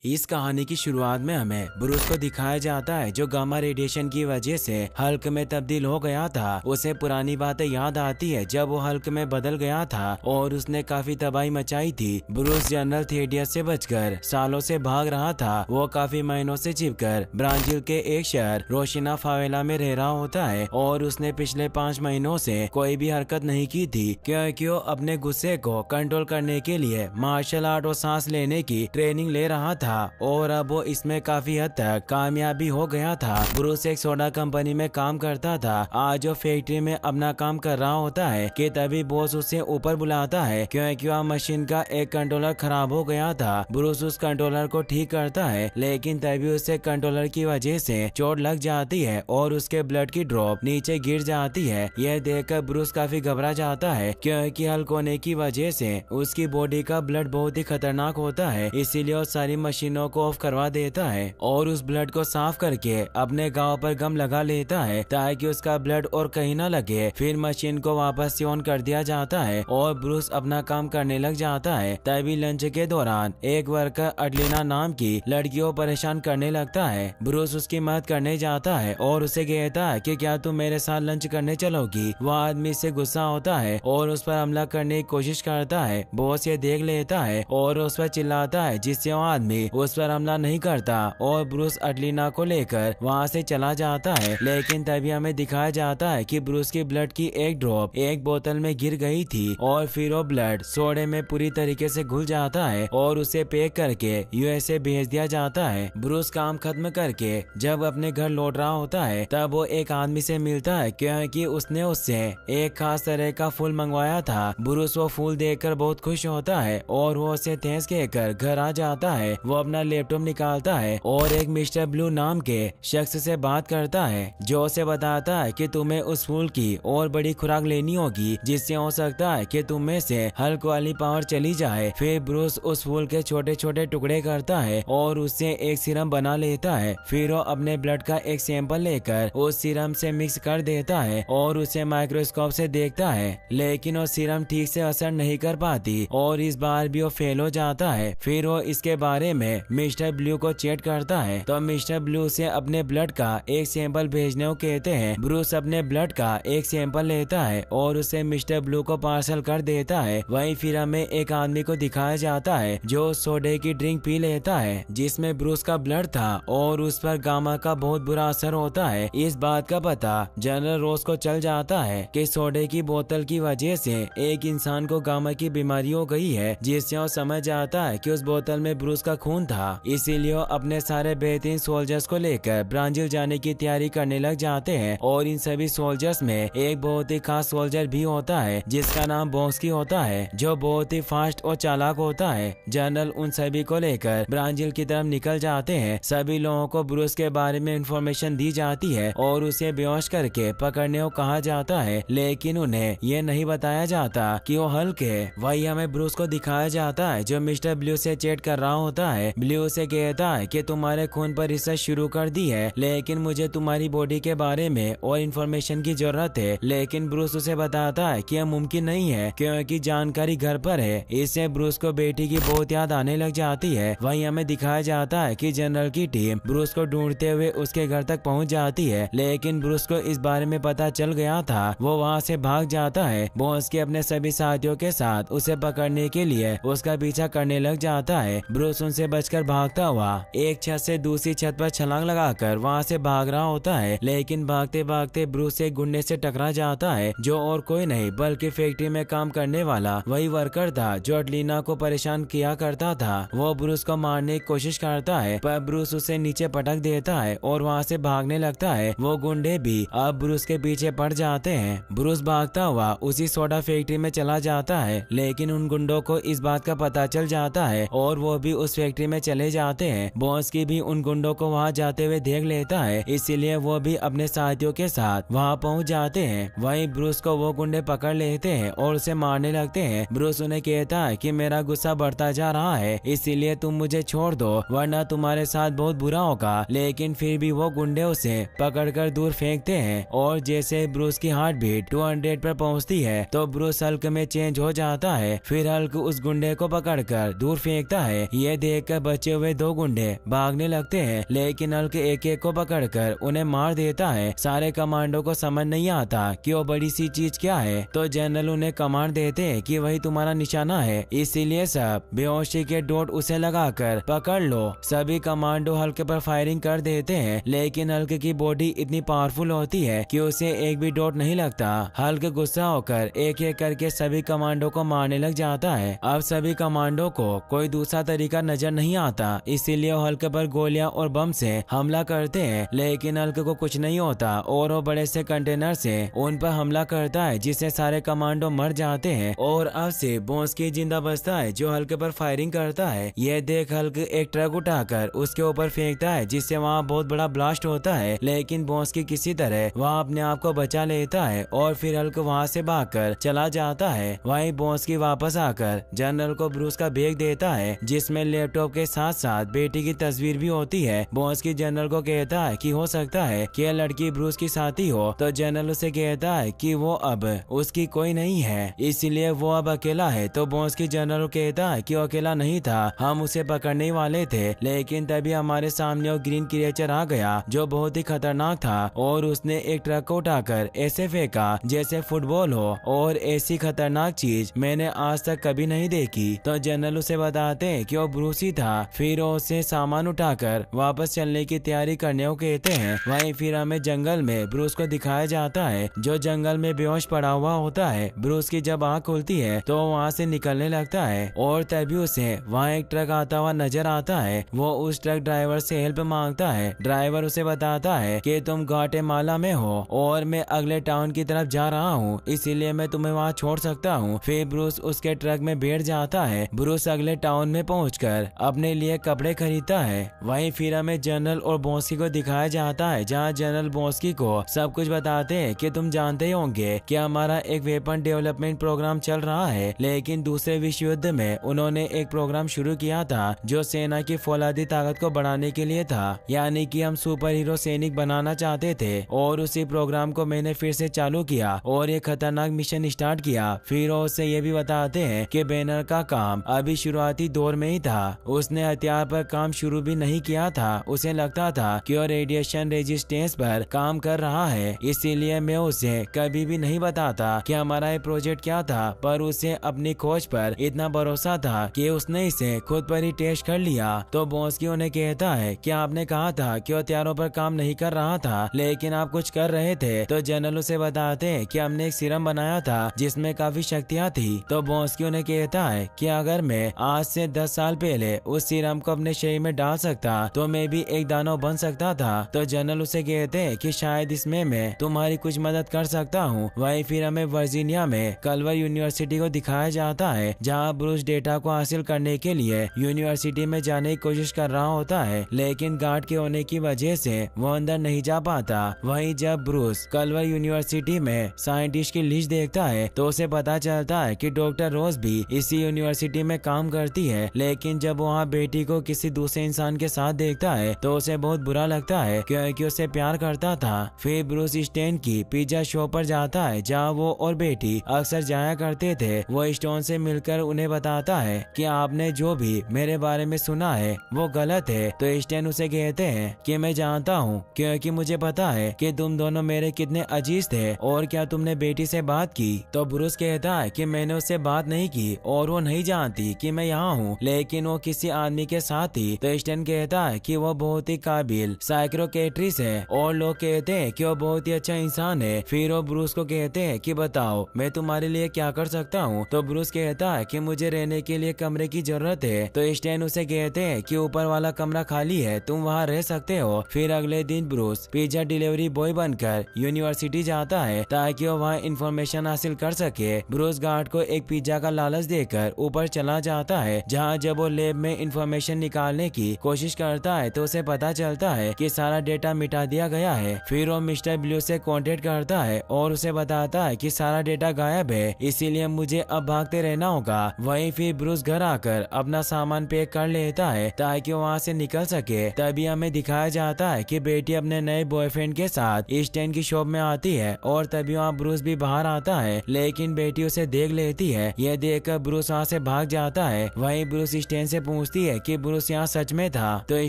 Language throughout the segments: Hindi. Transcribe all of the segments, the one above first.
इस कहानी की शुरुआत में हमें ब्रूस को दिखाया जाता है जो गामा रेडिएशन की वजह से हल्क में तब्दील हो गया था। उसे पुरानी बातें याद आती है जब वो हल्क में बदल गया था और उसने काफी तबाही मचाई थी। ब्रूस जनरल थेडियस से बचकर सालों से भाग रहा था। वो काफी महीनों से छिपकर ब्राजील के एक शहर रोशिना फावेला में रह रहा होता है और उसने पिछले 5 महीनों से कोई भी हरकत नहीं की थी क्योंकि वो अपने गुस्से को कंट्रोल करने के लिए मार्शल आर्ट और सांस लेने की ट्रेनिंग ले रहा था और अब वो इसमें काफी हद तक कामयाबी हो गया था। ब्रूस एक सोडा कंपनी में काम करता था। आज वो फैक्ट्री में अपना काम कर रहा होता है कि तभी बॉस उसे ऊपर बुलाता है क्योंकि वह मशीन का एक कंट्रोलर खराब हो गया था। ब्रूस उस कंट्रोलर को ठीक करता है लेकिन तभी उसे कंट्रोलर की वजह से चोट लग जाती है और उसके ब्लड की ड्रॉप नीचे गिर जाती है। यह देखकर ब्रूस काफी घबरा जाता है क्योंकि हल्क होने की वजह से उसकी बॉडी का ब्लड बहुत ही खतरनाक होता है, इसीलिए वो सारी मशीनों को ऑफ करवा देता है और उस ब्लड को साफ करके अपने गांव पर गम लगा लेता है ताकि उसका ब्लड और कहीं ना लगे। फिर मशीन को वापस से ऑन कर दिया जाता है और ब्रूस अपना काम करने लग जाता है। तभी लंच के दौरान एक वर्कर अडलिना नाम की लड़की को परेशान करने लगता है। ब्रूस उसकी मदद करने जाता है और उसे कहता है कि क्या तुम मेरे साथ लंच करने चलोगी। वह आदमी से गुस्सा होता है और उस पर हमला करने की कोशिश करता है। बॉस ये देख लेता है और उस पर चिल्लाता है जिससे वो आदमी उस पर हमला नहीं करता और ब्रूस अडलिना को लेकर वहाँ से चला जाता है। लेकिन तभी हमें दिखाया जाता है कि ब्रूस की ब्लड की एक ड्रॉप एक बोतल में गिर गई थी और फिर वो ब्लड सोडे में पूरी तरीके से घुल जाता है और उसे पैक करके यूएसए भेज दिया जाता है। ब्रूस काम खत्म करके जब अपने घर लौट रहा होता है तब वो एक आदमी से मिलता है क्योंकि उसने उससे एक खास तरह का फूल मंगवाया था। ब्रूस वो फूल देखकर बहुत खुश होता है और वो उसे थैंक्स कहकर घर आ जाता है। वो अपना लैपटॉप निकालता है और एक मिस्टर ब्लू नाम के शख्स से बात करता है जो उसे बताता है कि तुम्हें उस फूल की और बड़ी खुराक लेनी होगी जिससे हो सकता है कि तुम में से हल्क वाली पावर चली जाए। फिर ब्रूस उस फूल के छोटे छोटे टुकड़े करता है और उससे एक सीरम बना लेता है। फिर वो अपने ब्लड का एक सैंपल लेकर उस सीरम से मिक्स कर देता है और उसे माइक्रोस्कोप से देखता है लेकिन वो सीरम ठीक से असर नहीं कर पाती और इस बार भी वो फेल हो जाता है। फिर वो इसके बारे में मिस्टर ब्लू को चेट करता है तो मिस्टर ब्लू से अपने ब्लड का एक सैंपल भेजने को कहते हैं। ब्रूस अपने ब्लड का एक सैंपल लेता है और उसे मिस्टर ब्लू को पार्सल कर देता है। वहीं फिर हमें एक आदमी को दिखाया जाता है जो सोडे की ड्रिंक पी लेता है जिसमें ब्रूस का ब्लड था और उस पर गामा का बहुत बुरा असर होता है। इस बात का पता जनरल रोज को चल जाता है कि सोडे की बोतल की वजह से एक इंसान को गामा की बीमारी हो गई है, जिससे वो समझ जाता है कि उस बोतल में ब्रूस का खून था। इसीलिए वो अपने सारे बेहतरीन सोल्जर्स को लेकर ब्राजील जाने की तैयारी करने लग जाते हैं और इन सभी सोल्जर्स में एक बहुत ही खास सोल्जर भी होता है जिसका नाम बॉक्सकी होता है जो बहुत ही फास्ट और चालाक होता है। जनरल उन सभी को लेकर ब्राजील की तरफ निकल जाते हैं। सभी लोगों को ब्रूस के बारे में इंफॉर्मेशन दी जाती है और उसे बेहोश करके पकड़ने को कहा जाता है लेकिन उन्हें यह नहीं बताया जाता कि वो हल्क है। वही हमें ब्रूस को दिखाया जाता है जो मिस्टर ब्लू से चैट कर रहा होता है। ब्लू से कहता है कि तुम्हारे खून पर रिसर्च शुरू कर दी है लेकिन मुझे तुम्हारी बॉडी के बारे में और इन्फॉर्मेशन की जरूरत है। लेकिन ब्रूस उसे बताता है कि यह मुमकिन नहीं है क्योंकि जानकारी घर पर है। इससे ब्रूस को बेटी की बहुत याद आने लग जाती है। वहीं हमें दिखाया जाता है कि जनरल की टीम ब्रूस को ढूंढते हुए उसके घर तक पहुंच जाती है लेकिन ब्रूस को इस बारे में पता चल गया था। वो वहाँ से भाग जाता है। बॉस के अपने सभी साथियों के साथ उसे पकड़ने के लिए उसका पीछा करने लग जाता है। ब्रूस उनसे बचकर भागता हुआ एक छत से दूसरी छत पर छलांग लगाकर वहाँ से भाग रहा होता है लेकिन भागते भागते ब्रूस एक गुंडे से टकरा जाता है जो और कोई नहीं बल्कि फैक्ट्री में काम करने वाला वही वर्कर था जो अडलिना को परेशान किया करता था। वो ब्रूस को मारने की कोशिश करता है पर ब्रूस उसे नीचे पटक देता है और वहाँ से भागने लगता है। वो गुंडे भी अब ब्रूस के पीछे पड़ जाते हैं। ब्रूस भागता हुआ उसी सोडा फैक्ट्री में चला जाता है लेकिन उन गुंडों को इस बात का पता चल जाता है और वो भी उस फैक्ट्री में चले जाते हैं। बॉस की भी उन गुंडों को वहाँ जाते हुए देख लेता है इसीलिए वो भी अपने साथियों के साथ वहाँ पहुँच जाते हैं। वहीं ब्रूस को वो गुंडे पकड़ लेते हैं और उसे मारने लगते हैं। ब्रूस उन्हें कहता है कि मेरा गुस्सा बढ़ता जा रहा है इसीलिए तुम मुझे छोड़ दो वरना तुम्हारे साथ बहुत बुरा होगा। लेकिन फिर भी वो गुंडे उसे पकड़कर दूर फेंकते हैं और जैसे ब्रूस की हार्ट बीट 200 पर पहुंचती है तो ब्रूस हल्क में चेंज हो जाता है। फिर हल्क उस गुंडे को पकड़कर दूर फेंकता है। ये देख देखकर बचे हुए 2 गुंडे भागने लगते हैं, लेकिन हल्क एक एक को पकड़कर उन्हें मार देता है। सारे कमांडो को समझ नहीं आता कि वो बड़ी सी चीज क्या है, तो जनरल उन्हें कमांड देते हैं कि वही तुम्हारा निशाना है, इसीलिए सब बेहोशी के डोट उसे लगाकर पकड़ लो। सभी कमांडो हल्क पर फायरिंग कर देते हैं, लेकिन हल्क की बॉडी इतनी पावरफुल होती है कि उसे एक भी डोट नहीं लगता। हल्क गुस्सा होकर एक एक करके सभी कमांडो को मारने लग जाता है। अब सभी कमांडो को कोई दूसरा तरीका नजर नहीं आता, इसीलिए हल्क पर गोलियां और बम से हमला करते हैं, लेकिन हल्क को कुछ नहीं होता और वो बड़े से कंटेनर से उन पर हमला करता है, जिससे सारे कमांडो मर जाते हैं। और अब से बॉस्की जिंदा बचता है जो हल्क पर फायरिंग करता है। यह देख हल्क एक ट्रक उठाकर उसके ऊपर फेंकता है, जिससे वहाँ बहुत बड़ा ब्लास्ट होता है, लेकिन बॉस्की किसी तरह वहाँ अपने आप को बचा लेता है और फिर हल्क वहाँ से भागकर चला जाता है। वहीं बॉस्की वापस आकर जनरल को ब्रूस का बैग देता है, जिसमें लैपटॉप के साथ साथ बेटी की तस्वीर भी होती है। बॉस्की जनरल को कहता है कि हो सकता है कि यह लड़की ब्रूस की साथी हो, तो जनरल उसे कहता है कि वो अब उसकी कोई नहीं है, इसलिए वो अब अकेला है। तो बॉस्की जनरल कहता है कि वो अकेला नहीं था, हम उसे पकड़ने वाले थे, लेकिन तभी हमारे सामने वो ग्रीन क्रिएचर आ गया जो बहुत ही खतरनाक था और उसने एक ट्रक को उठाकर ऐसे फेंका जैसे फुटबॉल हो, और ऐसी खतरनाक चीज मैंने आज तक कभी नहीं देखी। तो जनरल उसे बताते हैं कि वो ब्रूस ही था। फिर वो उसे सामान उठाकर वापस चलने की तैयारी करने को कहते हैं। वहीं फिर हमें जंगल में ब्रूस को दिखाया जाता है जो जंगल में बेहोश पड़ा हुआ होता है। ब्रूस की जब आँख खुलती है तो वहाँ से निकलने लगता है और तभी उसे वहाँ एक ट्रक आता हुआ नजर आता है। वो उस ट्रक ड्राइवर से हेल्प मांगता है। ड्राइवर उसे बताता है कि तुम ग्वाटेमाला में हो और मैं अगले टाउन की तरफ जा रहा हूँ, इसीलिए मैं तुम्हें वहाँ छोड़ सकता हूँ। फिर ब्रूस उसके ट्रक में बैठ जाता है। ब्रूस अगले टाउन में पहुंचकर अपने लिए कपड़े खरीदता है। वहीं फिर हमें जनरल और बॉस्की को दिखाया जाता है, जहाँ जनरल बॉस्की को सब कुछ बताते हैं कि तुम जानते होंगे कि हमारा एक वेपन डेवलपमेंट प्रोग्राम चल रहा है, लेकिन दूसरे विश्व युद्ध में उन्होंने एक प्रोग्राम शुरू किया था जो सेना की फौलादी ताकत को बढ़ाने के लिए था, यानी कि हम सुपर हीरो सैनिक बनाना चाहते थे, और उसी प्रोग्राम को मैंने फिर से चालू किया और ये खतरनाक मिशन स्टार्ट किया। फिर उससे ये भी बताते हैं कि बैनर का काम अभी शुरुआती दौर में ही था, उसने हथियार पर काम शुरू भी नहीं किया था। उसे लगता था कि वो रेडिएशन रेजिस्टेंस पर काम कर रहा है, इसीलिए मैं उसे कभी भी नहीं बताता कि हमारा ये प्रोजेक्ट क्या था, पर उसे अपनी खोज पर इतना भरोसा था कि उसने इसे खुद पर ही टेस्ट कर लिया। तो बॉस्की उन्हें कहता है कि आपने कहा था कि हथियारों पर काम नहीं कर रहा था, लेकिन आप कुछ कर रहे थे। तो जनरल उसे बताते हैं कि हमने एक सीरम बनाया था जिसमें काफी शक्तियाँ थी। तो बॉस्की उन्हें कहता है कि अगर मैं आज से 10 साल पहले उस सीरम को अपने शरीर में डाल सकता तो मैं भी एक दानव बन सकता था। तो जनरल उसे कहते हैं कि शायद इसमें मैं तुम्हारी कुछ मदद कर सकता हूँ। वहीं फिर हमें वर्जीनिया में कल्वर यूनिवर्सिटी को दिखाया जाता है, जहाँ ब्रूस डेटा को हासिल करने के लिए यूनिवर्सिटी में जाने की कोशिश कर रहा होता है, लेकिन गार्ड के होने की वजह से वो अंदर नहीं जा पाता। वहीं जब ब्रूस कल्वर यूनिवर्सिटी में साइंटिस्ट की लिस्ट देखता है तो उसे पता चलता है कि डॉक्टर रोज भी इसी यूनिवर्सिटी में काम करती है, लेकिन जब वहाँ बेटी को किसी दूसरे इंसान के साथ देखता है तो उसे बहुत बुरा लगता है क्योंकि उसे प्यार करता था। फिर ब्रूस स्टेन की पिज्जा शॉप पर जाता है, जहाँ वो और बेटी अक्सर जाया करते थे। वो स्टोन से मिलकर उन्हें बताता है कि आपने जो भी मेरे बारे में सुना है वो गलत है। तो स्टेन उसे कहते हैं कि मैं जानता हूँ क्योंकि मुझे पता है कि तुम दोनों मेरे कितने अजीज थे, और क्या तुमने बेटी से बात की? तो ब्रूस कहता है कि मैंने उससे बात नहीं की और वो नहीं जानती कि मैं यहाँ हूँ, लेकिन वो किसी आदमी के साथ थी। तो स्टेन कहता है कि वो बहुत ही काबिल साइकोकेट्रिस्ट है और लोग कहते हैं कि वो बहुत ही अच्छा इंसान है। फिर वो ब्रूस को कहते हैं कि बताओ मैं तुम्हारे लिए क्या कर सकता हूँ? तो ब्रूस कहता है कि मुझे रहने के लिए कमरे की जरूरत है। तो स्टेन उसे कहते हैं कि ऊपर वाला कमरा खाली है, तुम वहाँ रह सकते हो। फिर अगले दिन ब्रूस पिज्जा डिलीवरी बॉय बनकर यूनिवर्सिटी जाता है ताकि वो वहाँ इंफॉर्मेशन हासिल कर सके। ब्रूस गार्ड को एक पिज्जा का लालच देकर ऊपर चला जाता है, जहाँ जब वो लैब में इंफॉर्मेशन निकालने की कोशिश करता है तो उसे पता चलता है कि सारा डेटा मिटा दिया गया है। फिर वो मिस्टर ब्लू से कांटेक्ट करता है और उसे बताता है कि सारा डेटा गायब है, इसीलिए मुझे अब भागते रहना होगा। वहीं फिर ब्रूस घर आकर अपना सामान पैक कर लेता है ताकि वो वहाँ से निकल सके। तभी हमें दिखाया जाता है कि बेटी अपने नए बॉयफ्रेंड के साथ स्टेन की शॉप में आती है और तभी वहाँ ब्रूस भी बाहर आता है, लेकिन बेटी उसे देख लेती है। यह देखकर ब्रूस वहाँ से भाग जाता है। वहीं ब्रूस स्टेन से पूछती है कि ब्रूस यहाँ सच में था, तो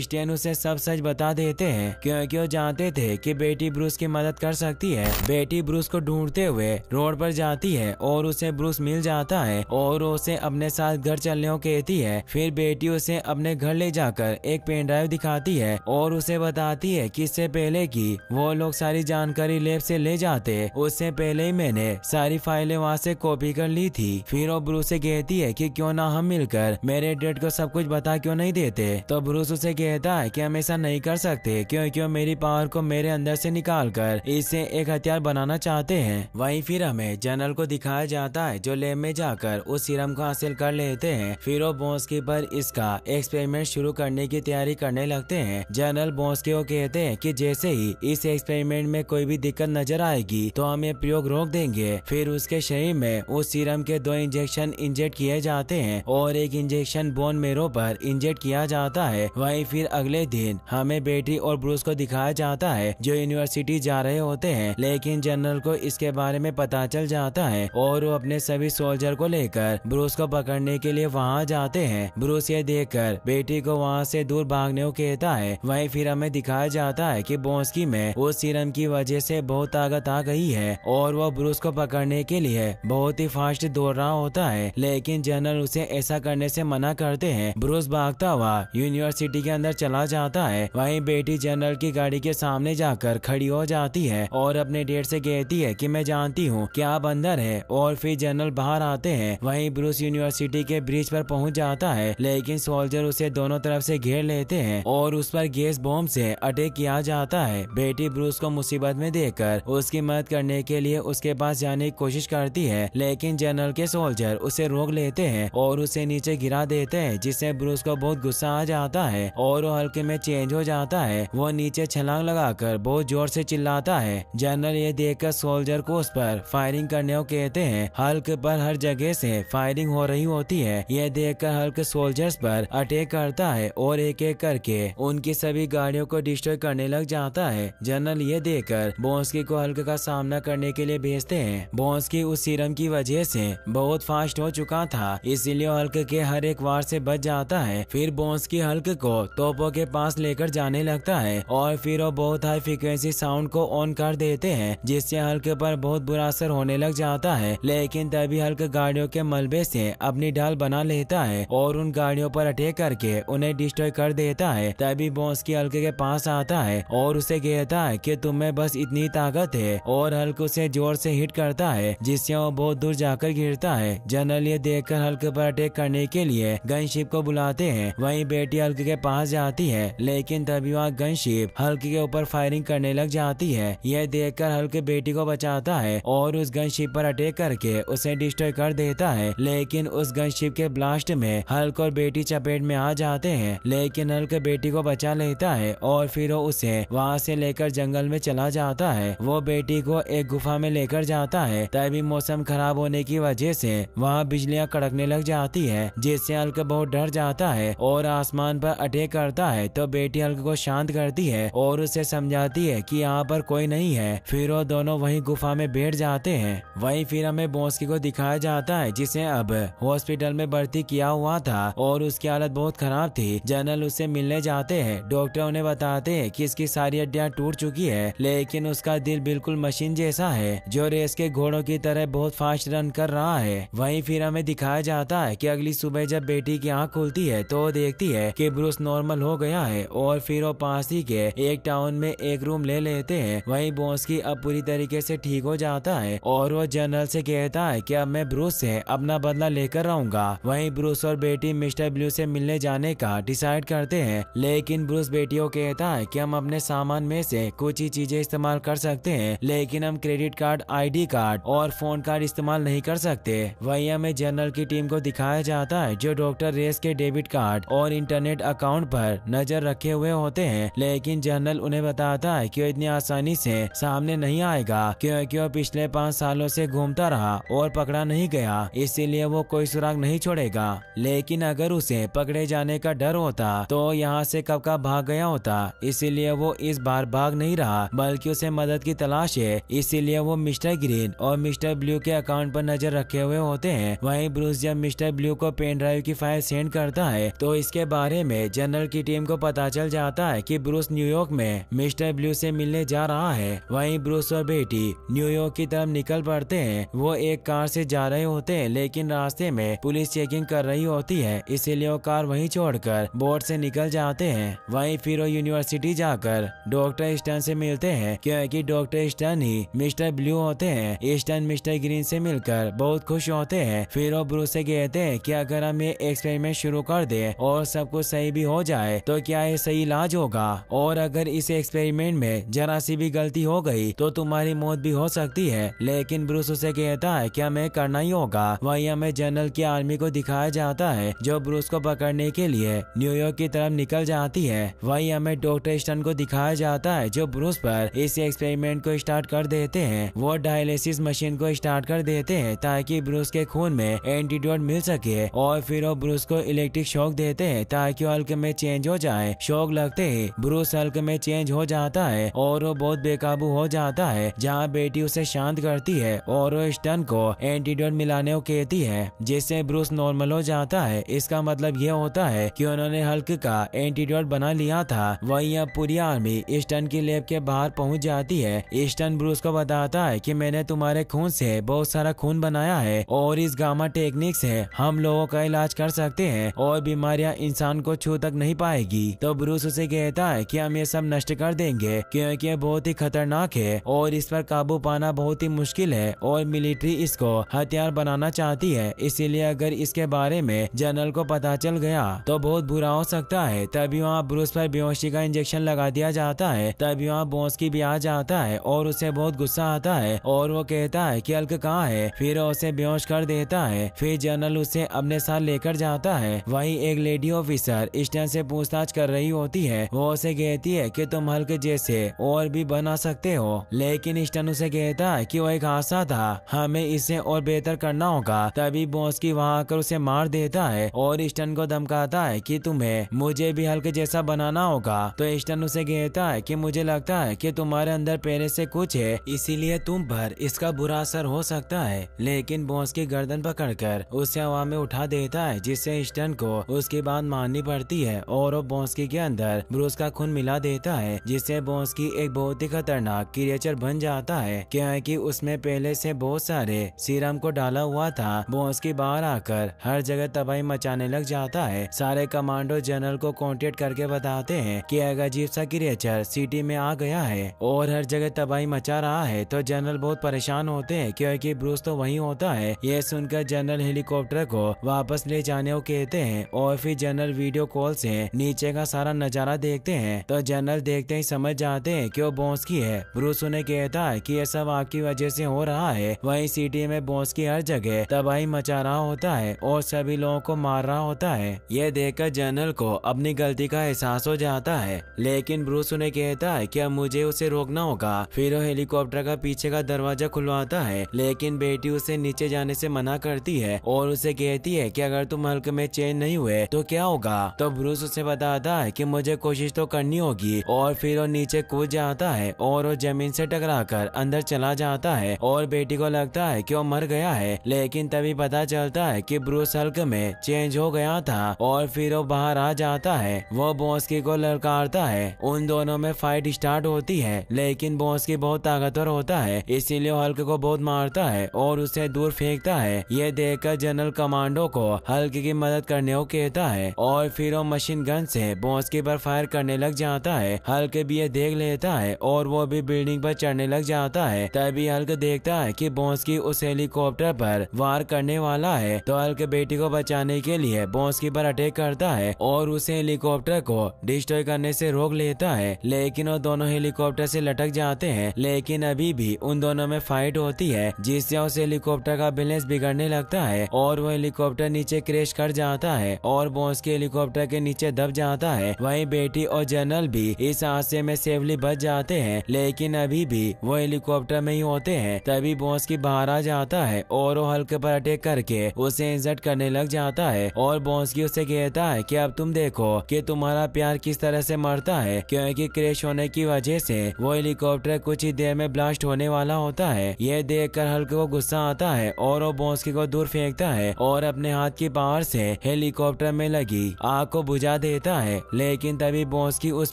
स्टैन उसे सब सच बता देते हैं क्योंकि वो जानते थे कि बेटी ब्रूस की मदद कर सकती है। बेटी ब्रूस को ढूंढते हुए रोड पर जाती है और उसे ब्रूस मिल जाता है और उसे अपने साथ घर चलने को कहती है। फिर बेटी उसे अपने घर ले जाकर एक पेन ड्राइव दिखाती है और उसे बताती है कि इससे पहले कि वो लोग सारी जानकारी लैब से ले जाते, उससे पहले ही मैंने सारी फाइलें वहाँ से कॉपी कर ली थी। फिर वो ब्रूस से कहती है कि क्यों ना हम मिलकर मेरे डैड को सब कुछ बता क्यों नहीं देते, तो ब्रूस उसे कहता है कि हम ऐसा नहीं कर सकते क्योंकि वो मेरी पावर को मेरे अंदर से निकाल कर इसे एक हथियार बनाना चाहते हैं। वहीं फिर हमें जनरल को दिखाया जाता है जो लैब में जाकर उस सीरम को हासिल कर लेते हैं। फिर वो बॉन्स्की पर इसका एक्सपेरिमेंट शुरू करने की तैयारी करने लगते हैं। जनरल बॉन्स्की को कहते हैं कि जैसे ही इस एक्सपेरिमेंट में कोई भी दिक्कत नजर आएगी तो हम ये प्रयोग रोक देंगे। फिर उसके शरीर में उस सीरम के 2 इंजेक्शन इंजेक्ट किए जाते हैं और एक इंजेक्शन बोन मेरो पर इंजेक्ट किया जाता है। वहीं फिर अगले दिन हमें बेटी और ब्रूस को दिखाया जाता है जो यूनिवर्सिटी जा रहे होते हैं, लेकिन जनरल को इसके बारे में पता चल जाता है और वो अपने सभी सोल्जर को लेकर ब्रूस को पकड़ने के लिए वहाँ जाते हैं। ब्रूस ये देखकर बेटी को वहाँ से दूर भागने को कहता है। वहीं फिर हमें दिखाया जाता है कि बॉन्स्की में उस सीरम की वजह से बहुत ताकत आ गई है और वो ब्रूस को पकड़ने के लिए बहुत ही फास्ट दौड़ रहा होता है, लेकिन जनरल उसे ऐसा करने से मना करते हैं। ब्रूस भागता हुआ यूनिवर्सिटी के अंदर चला जाता है। वहीं बेटी जनरल की गाड़ी के सामने जाकर खड़ी हो जाती है और अपने डैड से कहती है कि मैं जानती हूँ कि आप अंदर है, और फिर जनरल बाहर आते हैं। वहीं ब्रूस यूनिवर्सिटी के ब्रिज पर पहुंच जाता है, लेकिन सोल्जर उसे दोनों तरफ से घेर लेते हैं और उस पर गैस बॉम्ब से अटैक किया जाता है। बेटी ब्रूस को मुसीबत में देखकर उसकी मदद करने के लिए उसके पास जाने की कोशिश करती है, लेकिन जनरल के सोल्जर उसे रोक लेते हैं और उसे नीचे गिरा देते हैं, जिससे ब्रूस को बहुत गुस्सा आ जाता है और वो हल्के में चेंज हो जाता है। वो नीचे छलांग लगाकर बहुत जोर से चिल्लाता है। जनरल ये देखकर सोल्जर को उस पर फायरिंग करने को कहते हैं। हल्क पर हर जगह से फायरिंग हो रही होती है। यह देखकर हल्क सोल्जर्स पर अटैक करता है और एक एक करके उनकी सभी गाड़ियों को डिस्ट्रॉय करने लग जाता है। जनरल ये देखकर बॉन्स्की को हल्क का सामना करने के लिए भेजते हैं। बॉन्स्की उस सीरम की वजह से बहुत फास्ट हो चुका था, इसीलिए हल्क के हर एक वार से बच जाता है। फिर बॉन्स्की हल्क को तोपों के पास लेकर जाने लगता है और फिर वो बहुत हाई फ्रीक्वेंसी साउंड को ऑन कर देते हैं, जिससे हल्क पर बहुत बुरा असर होने लग जाता है। लेकिन तभी हल्क गाड़ियों के मलबे से अपनी ढाल बना लेता है और उन गाड़ियों पर अटैक करके उन्हें डिस्ट्रॉय कर देता है। तभी बॉन्स्की हल्क के पास आता है और उसे कहता है कि तुम्हें बस इतनी ताकत है, और हल्क उसे जोर से हिट करता है जिससे वो बहुत दूर जाकर गिरता है। जनरल ये देखकर हल्क पर अटैक करने के लिए गनशिप को बुलाते हैं। वहीं बेटी हल्क के पास जाती है, लेकिन तभी वहाँ गनशिप हल्क के ऊपर फायरिंग करने लग जाती है। यह देखकर हल्क बेटी को बचाता है और उस गनशिप पर अटैक करके उसे डिस्ट्रॉय कर देता है, लेकिन उस गनशिप के ब्लास्ट में हल्क और बेटी चपेट में आ जाते हैं। लेकिन हल्क बेटी को बचा लेता है और फिर वो उसे वहाँ से लेकर जंगल में चला जाता है। वो बेटी को एक गुफा में लेकर जाता है। तभी मौसम खराब होने की वजह से वहाँ बिजलियाँ कड़कने लग जाती है, जिससे हल्क बहुत डर जाता है और आसमान पर अटैक करता है। तो बेटी हल्क को शांत करती है और उसे समझाती है कि यहाँ पर कोई नहीं है। फिर वो दोनों वहीं गुफा में बैठ जाते हैं। वहीं फिर हमें बॉन्स्की को दिखाया जाता है जिसे अब हॉस्पिटल में भर्ती किया हुआ था और उसकी हालत बहुत खराब थी। जनरल उससे मिलने जाते हैं। डॉक्टर उन्हें बताते हैं कि इसकी सारी हड्डियां टूट चुकी है, लेकिन उसका दिल बिल्कुल मशीन जैसा है जो रेस के घोड़ों की तरह बहुत फास्ट रन कर रहा है। वहीं फिर हमें दिखाया जाता है कि अगली सुबह जब बेटी की आँख खुलती है तो वो देखती है कि ब्रूस नॉर्मल हो गया है और फिर वो पास ही के एक टाउन में एक रूम ले लेते हैं। वहीं बॉन्स्की अब पूरी तरीके से ठीक हो जाता है और वो जनरल से कहता है कि अब मैं ब्रूस से अपना बदला लेकर रहूंगा। वहीं ब्रूस और बेटी मिस्टर ब्लू से मिलने जाने का डिसाइड करते हैं, लेकिन ब्रूस बेटी को कहता है कि हम अपने सामान में से कुछ ही चीजें इस्तेमाल कर सकते हैं, लेकिन हम क्रेडिट कार्ड, ID कार्ड और फोन कार्ड इस्तेमाल नहीं कर सकते। वहीं हमें जनरल की टीम को दिखाया जाता है जो डॉक्टर रेस के डेबिट कार्ड और इंटरनेट अकाउंट पर नजर रखे हुए होते हैं, लेकिन जनरल उन्हें बताता है कि वो इतनी आसानी से सामने नहीं आएगा क्योंकि वो पिछले 5 सालों से घूमता रहा और पकड़ा नहीं गया, इसीलिए वो कोई सुराग नहीं छोड़ेगा। लेकिन अगर उसे पकड़े जाने का डर होता तो यहाँ से कब का भाग गया होता, इसीलिए वो इस बार भाग नहीं रहा बल्कि उसे मदद की तलाश है। इसीलिए वो मिस्टर ग्रीन और मिस्टर ब्लू के अकाउंट पर नजर रखे हुए होते हैं। वहीं ब्रूस जब मिस्टर ब्लू को पेन ड्राइव की फाइल सेंड करता है तो इसके बारे में जनरल की टीम को पता चल जाता है कि ब्रूस न्यूयॉर्क में मिस्टर ब्लू से मिलने जा रहा है। वहीं ब्रूस और बेटी न्यूयॉर्क की तरफ निकल पड़ते हैं। वो एक कार से जा रहे होते हैं लेकिन रास्ते में पुलिस चेकिंग कर रही होती है, इसीलिए वो कार वहीं छोड़कर बोर्ड से निकल जाते हैं। वहीं फिर वो यूनिवर्सिटी जाकर डॉक्टर स्टन से मिलते हैं क्योंकि डॉक्टर स्टन ही मिस्टर ब्लू होते हैं। स्टन मिस्टर ग्रीन से मिलकर बहुत खुश होते हैं। फिर वो ब्रूस से कहते हैं कि अगर हम ये एक्सपेरिमेंट शुरू कर दे और सब कुछ सही भी हो जाए तो क्या ये सही इलाज होगा, और अगर इस एक्सपेरिमेंट में जरा सी भी गलती हो गई तो तुम्हारी मौत भी हो सकती है। लेकिन ब्रूस उसे कहता है कि हमें करना ही होगा। वहीं हमें जनरल की आर्मी को दिखाया जाता है जो ब्रूस को पकड़ने के लिए न्यूयॉर्क की तरफ निकल जाती है। वहीं हमें डॉक्टर स्टन को दिखाया जाता है जो ब्रूस पर इस एक्सपेरिमेंट को स्टार्ट कर देते हैं। वो डायलिसिस मशीन को स्टार्ट कर देते हैं ताकि ब्रूस के खून में एंटीडोट मिल सके, और फिर वो ब्रूस को इलेक्ट्रिक शॉक देते हैं ताकि वो हल्क में चेंज हो जाए। शॉक लगते ही ब्रूस हल्क में चेंज हो जाता है और वो बहुत बेकाबू हो जाता है, जहाँ बेटी उसे शांत करती है और वो स्टन को एंटीडोट मिलाने को कहती है जिससे ब्रूस नॉर्मल हो जाता है। इसका मतलब ये होता है कि उन्होंने हल्क का एंटीडोट बना लिया था। वहीं अब पूरी आर्मी स्टन की लैब के बाहर पहुंच जाती है। स्टन ब्रूस को बताता है कि मैंने तुम्हारे खून से बहुत सारा खून बनाया है और इस गामा टेक्निक से हम लोगों का इलाज कर सकते हैं और बीमारियां इंसान को छू तक नहीं पाएगी। तो ब्रूस उसे कहता है कि हम ये सब नष्ट कर देंगे क्योंकि ये बहुत ही खतरनाक है और इस पर काबू पाना बहुत ही मुश्किल है और मिलिट्री इसको हथियार बनाना चाहती है, इसीलिए अगर इसके बारे में जनरल को पता चल गया तो बहुत बुरा हो सकता है। तभी वहाँ ब्रूस पर बेहोशी का इंजेक्शन लगा दिया जाता है। तभी वहाँ बॉस की भी आ जाता है और उसे बहुत गुस्सा आता है और वो कहता है कि हल्क कहाँ है। फिर उसे बेहोश कर देता है। फिर जनरल उसे अपने साथ लेकर जाता है। वहीं एक लेडी ऑफिसर स्टन से पूछताछ कर रही होती है। वो उसे कहती है कि तुम हल्क जैसे और भी बना सकते हो, लेकिन स्टन उसे कहता है कि वो एक हादसा था, हमें इसे और बेहतर करना होगा। तभी बॉस की वहाँ आकर उसे मार देता है और स्टन को धमकाता है कि तुम्हें मुझे भी हल्क जैसा बनाना होगा। तो स्टन उसे कहता है कि मुझे लगता है कि तुम्हारे अंदर पहले से कुछ है, इसीलिए तुम पर इसका बुरा असर हो सकता है। लेकिन बॉस की गर्दन पकड़कर उसे हवा में उठा देता है जिससे स्टन को उसकी बात माननी पड़ती है और वो बॉन्स्की के अंदर ब्रूस का खून मिला देता है जिससे बॉन्स्की एक बहुत ही खतरनाक क्रिएचर बन जाता है क्योंकि उसमें पहले से बहुत सारे सीरम को डाला हुआ था। बॉन्स्की बाहर आकर हर जगह तबाही मचाने लग जाता है। सारे कमांडो जनरल को कांटेक्ट करके बताते हैं कि एक अजीब सा क्रिएचर सिटी में आ गया है और हर जगह तबाही मचा रहा है। तो जनरल बहुत परेशान होते हैं क्योंकि ब्रूस तो वहीं होता है। ये सुनकर जनरल हेलीकॉप्टर को वापस ले जाने को कहते हैं और फिर जनरल वीडियो कॉल से नीचे का सारा नजारा देखते हैं। तो जनरल देखते ही समझ जाते हैं कि वो बॉन्स्की है। ब्रूस उन्हें कहता है कि ये सब आपकी वजह से हो रहा है। वहीं सिटी में बॉन्स्की हर जगह तबाही मचा रहा होता है और सभी लोगों को मार रहा होता है। ये देखकर जनरल को अपनी गलती का एहसास हो जाता है, लेकिन ब्रूस उन्हें कहता है कि अब मुझे उसे रोकना होगा। फिर वो हेलीकॉप्टर का पीछे का दरवाजा खुलवाता है, लेकिन बेटी उसे नीचे जाने से मना करती है और उसे कहती है कि अगर तुम हल्क में चेंज नहीं हुए तो क्या होगा। तो ब्रूस उसे बताता है कि मुझे कोशिश तो करनी होगी और फिर वो नीचे कूद जाता है और वो जमीन से टकराकर अंदर चला जाता है और बेटी को लगता है कि वो मर गया है, लेकिन तभी पता चलता है कि ब्रूस हल्क में चेंज हो गया था और फिर वो बाहर आ जाता है। वो बॉन्स्की को ललकारता है। उन दोनों में फाइट स्टार्ट होती है, लेकिन बॉन्स्की बहुत ताकतवर होता है इसीलिए हल्क को बहुत मारता है और उसे दूर फेंकता है। ये देखकर जनरल कमांडो को हल्क की मदद करने को कहता है और फिर वो मशीन गन से बॉन्स्की पर फायर करने लग जाता है। हल्क भी ये देख लेता है और वो भी बिल्डिंग पर चढ़ने लग जाता है। तभी हल्क देखता है कि बॉन्स्की उस हेलीकॉप्टर पर वार करने वाला है। तो हल्क बेटी को बचाने के लिए बॉन्स्की पर अटैक करता है और उसे हेलीकॉप्टर को डिस्ट्रॉय करने से रोक लेता है, लेकिन वो दोनों हेलीकॉप्टर से लटक जाते हैं। लेकिन अभी भी उन दोनों में फाइट होती है जिससे उस हेलीकॉप्टर का बैलेंस बिगड़ने लगता है और वो हेलीकॉप्टर नीचे क्रैश कर जाता है और बॉन्स्की हेलीकॉप्टर के नीचे दब जाता है। वहीं बेटी और जनरल भी इस हादसे में सेफली बच जाते हैं, लेकिन अभी भी वो हेलीकॉप्टर में ही होते हैं। तभी बॉन्स्की बाहर आ जाता है और वो हल्क पर अटैक करके उसे इंसल्ट करने लग जाता है और बॉन्स्की उसे कहता है कि अब तुम देखो कि तुम्हारा प्यार किस तरह से मरता है, क्योंकि क्रैश होने की वजह से वो हेलीकॉप्टर कुछ ही देर में ब्लास्ट होने वाला होता है। ये देखकर हल्क को गुस्सा आता है और वो बॉन्स्की को दूर फेंकता है और अपने हाथ की पावर से हेलीकॉप्टर में लगी आग को बुझा देता है, लेकिन तभी बॉस उस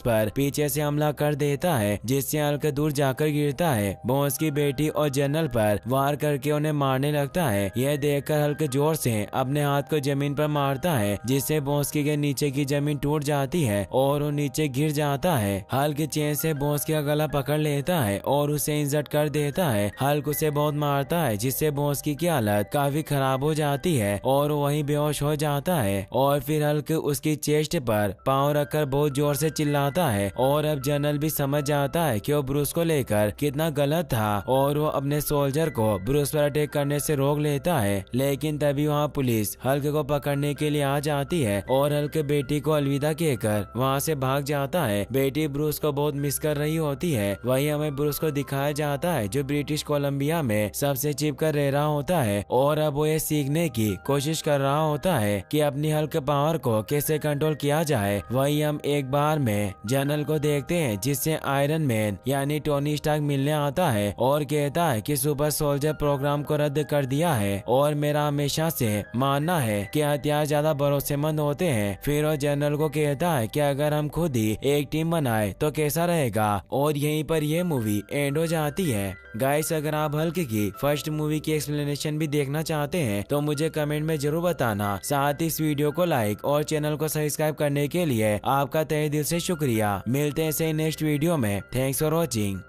पर पीछे से हमला कर देता है, जिससे हल्क दूर जाकर गिरता है। बॉस की बेटी और जनरल पर वार करके उन्हें मारने लगता है। यह देखकर हल्क जोर से अपने हाथ को जमीन पर मारता है, जिससे बॉस के नीचे की जमीन टूट जाती है और वो नीचे गिर जाता है। हल्क चेन से बॉस का गला पकड़ लेता है और उसे इंजर्ड कर देता है। हल्क उसे बहुत मारता है, जिससे बॉस की हालत काफी खराब हो जाती है और वहीं बेहोश हो जाता है। और फिर हल्क उसकी चेस्ट पर पांव रखकर बहुत जोर से चिल्लाता है। और अब जनरल भी समझ जाता है कि वो ब्रूस को लेकर कितना गलत था और वो अपने सोल्जर को ब्रूस पर अटैक करने से रोक लेता है। लेकिन तभी वहाँ पुलिस हल्क को पकड़ने के लिए आ जाती है और हल्क बेटी को अलविदा कहकर वहाँ से भाग जाता है। बेटी ब्रूस को बहुत मिस कर रही होती है। वहीं हमें ब्रूस को दिखाया जाता है जो ब्रिटिश कोलंबिया में सबसे चिप कर रह रहा होता है और अब वो ये सीखने की कोशिश कर रहा होता है कि अपनी हल्क पावर को कैसे कंट्रोल किया जाए। वहीं हम एक बार में जनरल को देखते हैं, जिससे आयरन मैन यानी टोनी स्टार्क मिलने आता है और कहता है कि सुपर सोल्जर प्रोग्राम को रद्द कर दिया है और मेरा हमेशा से मानना है कि हथियार ज्यादा भरोसेमंद होते हैं। फिर वो जनरल को कहता है कि अगर हम खुद ही एक टीम बनाए तो कैसा रहेगा। और यहीं पर यह मूवी एंड हो जाती है। गाइस, अगर आप हल्क की फर्स्ट मूवी की एक्सप्लेनेशन भी देखना चाहते हैं तो मुझे कमेंट में जरूर बताना। साथ ही इस वीडियो को लाइक और चैनल को सब्सक्राइब करने के लिए आपका तहे दिल से शुक्रिया। मिलते हैं नेक्स्ट वीडियो में। Thanks for watching.